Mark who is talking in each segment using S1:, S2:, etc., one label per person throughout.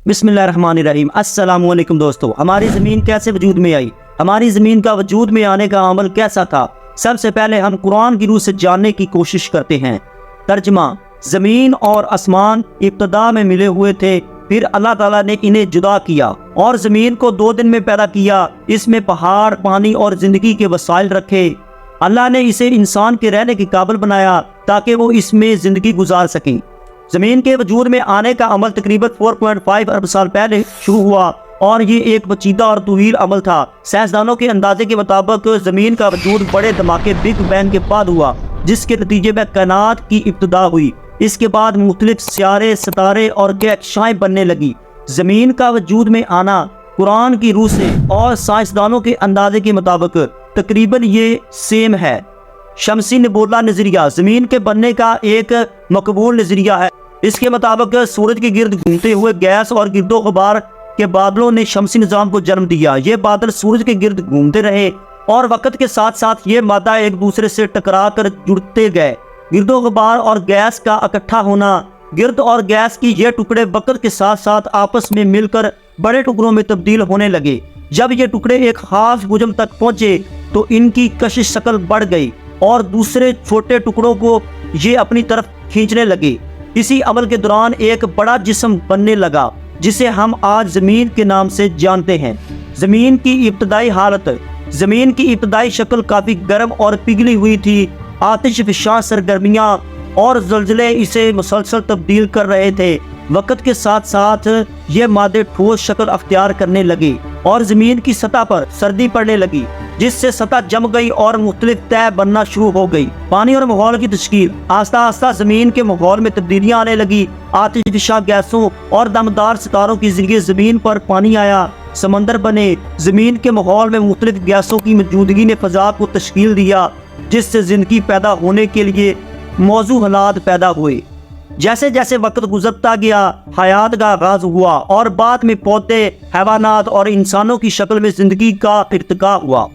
S1: बिस्मिल्लाहिर्रहमानिर्रहीम। अस्सलाम वालेकुम दोस्तों। हमारी ज़मीन कैसे वजूद में आई? हमारी ज़मीन का वजूद में आने का अमल कैसा था? सबसे पहले हम कुरान की रूह से जानने की कोशिश करते हैं। तर्जमा: ज़मीन और आसमान इब्तदा में मिले हुए थे, फिर अल्लाह ताला ने इन्हें जुदा किया और ज़मीन को 2 दिन में पैदा किया। इसमें पहाड़, पानी और ज़िंदगी के वसाइल रखे। अल्लाह ने इसे इंसान के रहने के काबिल बनाया ताकि वो इसमें ज़िंदगी गुजार सकें। ज़मीन के वजूद में आने का अमल तकरीबन 4.5 अरब साल पहले शुरू हुआ और ये एक पेचीदा और तवील अमल था। साइंसदानों के अंदाजे के मुताबिक ज़मीन का वजूद बड़े धमाके बिग बैंग के बाद हुआ, जिसके नतीजे में कायनात की इब्तिदा हुई। इसके बाद मुख्तलिफ सियारे, सितारे और गैकशाएँ बनने लगी। ज़मीन का वजूद में आना कुरान की रूह से और साइंसदानों के अंदाजे के मुताबिक तकरीबन ये सेम है। शमसी नेबुला नज़रिया ज़मीन के बनने का एक मकबूल नज़रिया है। इसके मुताबिक सूरज के गिर्द घूमते हुए गैस और गिरदो गुबार के बादलों ने शमसी निज़ाम को जन्म दिया। ये बादल सूरज के गिर्द घूमते रहे और वक्त के साथ साथ ये मादा एक दूसरे से टकरा कर जुड़ते गए। गिरदो गुबार और गैस का इकट्ठा होना, गिर्द और गैस की ये टुकड़े वक्त के साथ साथ आपस में मिलकर बड़े टुकड़ों में तब्दील होने लगे। जब ये टुकड़े एक खास हुजम तक पहुंचे तो इनकी कशिश शक्ल बढ़ गई और दूसरे छोटे टुकड़ों को ये अपनी तरफ खींचने लगे। इसी अमल के दौरान एक बड़ा जिस्म बनने लगा जिसे हम आज ज़मीन के नाम से जानते हैं। ज़मीन की इब्तदाई हालत, ज़मीन की इब्तदाई शक्ल काफ़ी गर्म और पिघली हुई थी। आतिशफ़शां सरगर्मियाँ और ज़लज़ले इसे मुसलसल तब्दील कर रहे थे। वक्त के साथ साथ ये मादे ठोस शक्ल अख्तियार करने लगे और ज़मीन की सतह पर सर्दी पड़ने लगी, जिससे सतह जम गई और मुख्तलिफ तह बनना शुरू हो गई। पानी और माहौल की तश्कील, आस्ता आस्ता ज़मीन के माहौल में तब्दीलियाँ आने लगी। आतिशफ़शां गैसों और दमदार सितारों के ज़रिए ज़मीन पर पानी आया, समंदर बने। ज़मीन के माहौल में मुख्तलिफ गैसों की मौजूदगी ने फ़ज़ा को तश्कील दिया, जिससे ज़िंदगी पैदा होने के लिए मौजू हालात पैदा हुए। जैसे जैसे वक्त गुजरता गया, हयात का आगाज़ हुआ और बाद में पौधे, हैवानात और इंसानों की शक्ल में ज़िंदगी का इर्तिका हुआ।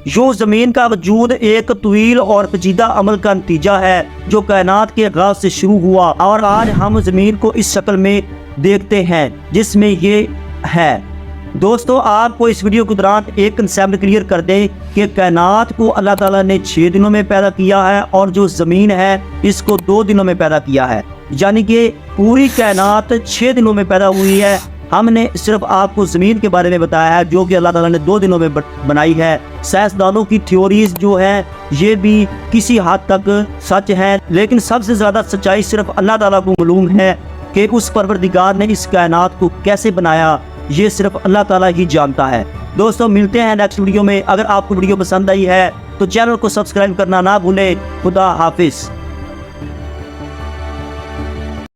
S1: यूँ ज़मीन का वजूद एक तवील और पेचीदा अमल का नतीजा है जो कायनात के आगाज़ से शुरू हुआ और आज हम ज़मीन को इस शक्ल में देखते हैं जिसमें ये है। दोस्तों, आपको इस वीडियो के दौरान एक कंसेप्ट क्लियर कर दें कि कायनात को अल्लाह ताला ने 6 दिनों में पैदा किया है और जो ज़मीन है इसको 2 दिनों में पैदा किया है, यानी कि पूरी कायनात 6 दिनों में पैदा हुई है। हमने सिर्फ आपको ज़मीन के बारे में बताया है जो कि अल्लाह ताला ने 2 दिनों में बनाई है। साइंसदानों की थ्योरीज जो हैं ये भी किसी हद तक सच हैं, लेकिन सबसे ज़्यादा सच्चाई सिर्फ अल्लाह ताला को मालूम है कि उस परवरदिगार ने इस कायनात को कैसे बनाया। ये सिर्फ अल्लाह ताला ही जानता है। दोस्तों, मिलते हैं नेक्स्ट वीडियो में। अगर आपको वीडियो पसंद आई है तो चैनल को सब्सक्राइब करना ना भूलें। खुदा हाफिज़।